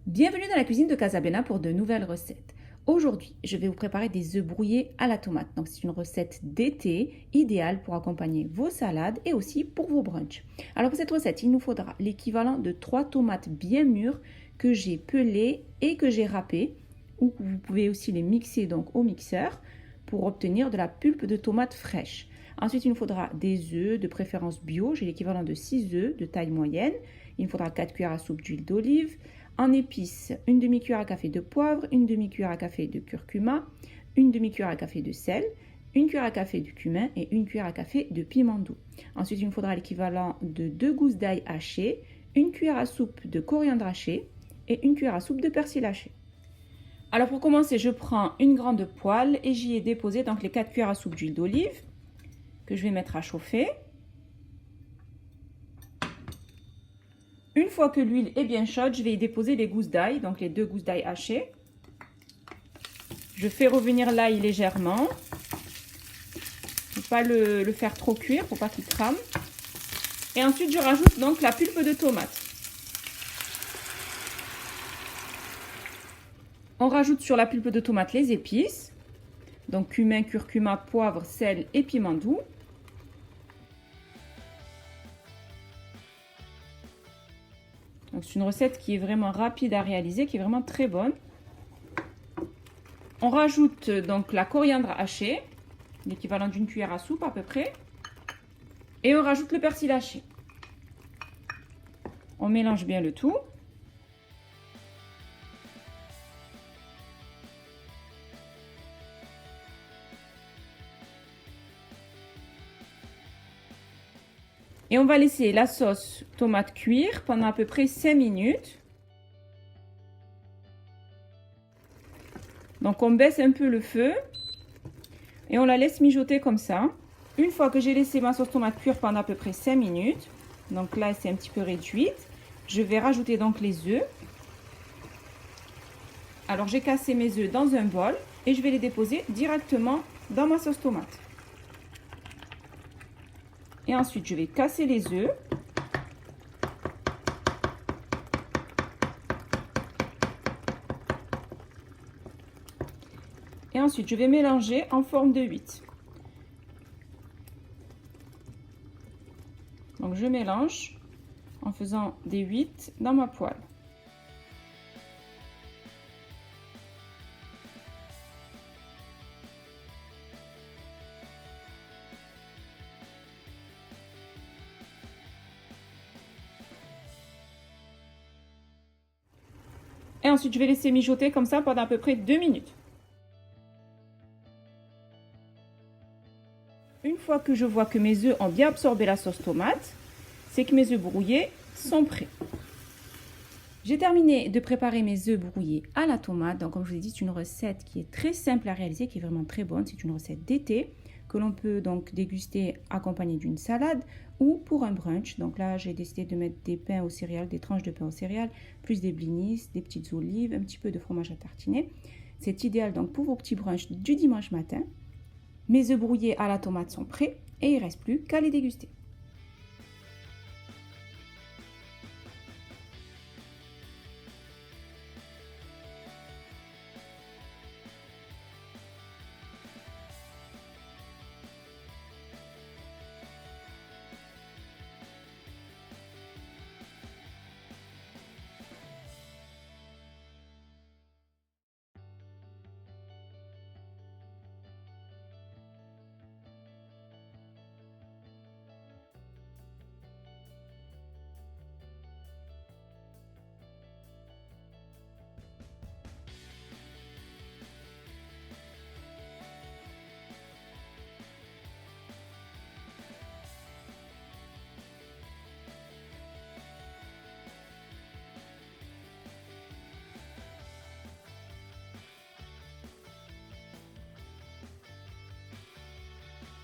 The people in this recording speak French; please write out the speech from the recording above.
Bienvenue dans la cuisine de Casablanca pour de nouvelles recettes. Aujourd'hui, je vais vous préparer des œufs brouillés à la tomate. Donc, c'est une recette d'été, idéale pour accompagner vos salades et aussi pour vos brunchs. Alors, pour cette recette, il nous faudra l'équivalent de 3 tomates bien mûres que j'ai pelées et que j'ai râpées. Ou vous pouvez aussi les mixer donc au mixeur pour obtenir de la pulpe de tomate fraîche. Ensuite, il nous faudra des œufs, de préférence bio. J'ai l'équivalent de 6 œufs de taille moyenne. Il nous faudra 4 cuillères à soupe d'huile d'olive. En épices, une demi-cuillère à café de poivre, une demi-cuillère à café de curcuma, une demi-cuillère à café de sel, une cuillère à café de cumin et une cuillère à café de piment doux. Ensuite, il nous faudra l'équivalent de 2 gousses d'ail hachées, une cuillère à soupe de coriandre haché et une cuillère à soupe de persil haché. Alors pour commencer, je prends une grande poêle et j'y ai déposé donc les 4 cuillères à soupe d'huile d'olive que je vais mettre à chauffer. Une fois que l'huile est bien chaude, je vais y déposer les gousses d'ail, donc les 2 gousses d'ail hachées. Je fais revenir l'ail légèrement. Il ne faut pas le faire trop cuire, pour pas qu'il crame. Et ensuite, je rajoute donc la pulpe de tomate. On rajoute sur la pulpe de tomate les épices. Donc cumin, curcuma, poivre, sel et piment doux. C'est une recette qui est vraiment rapide à réaliser, qui est vraiment très bonne. On rajoute donc la coriandre hachée, l'équivalent d'une cuillère à soupe à peu près. Et on rajoute le persil haché. On mélange bien le tout. Et on va laisser la sauce tomate cuire pendant à peu près 5 minutes. Donc on baisse un peu le feu et on la laisse mijoter comme ça. Une fois que j'ai laissé ma sauce tomate cuire pendant à peu près 5 minutes, donc là c'est un petit peu réduite, je vais rajouter donc les œufs. Alors j'ai cassé mes œufs dans un bol et je vais les déposer directement dans ma sauce tomate. Et ensuite, je vais casser les œufs. Et ensuite, je vais mélanger en forme de 8. Donc, je mélange en faisant des 8 dans ma poêle. Et ensuite, je vais laisser mijoter comme ça pendant à peu près 2 minutes. Une fois que je vois que mes œufs ont bien absorbé la sauce tomate, c'est que mes œufs brouillés sont prêts. J'ai terminé de préparer mes œufs brouillés à la tomate. Donc, comme je vous ai dit, c'est une recette qui est très simple à réaliser, qui est vraiment très bonne. C'est une recette d'été que l'on peut donc déguster accompagnée d'une salade ou pour un brunch. Donc là, j'ai décidé de mettre des pains aux céréales, des tranches de pain aux céréales, plus des blinis, des petites olives, un petit peu de fromage à tartiner. C'est idéal donc pour vos petits brunchs du dimanche matin. Mes œufs brouillés à la tomate sont prêts et il ne reste plus qu'à les déguster.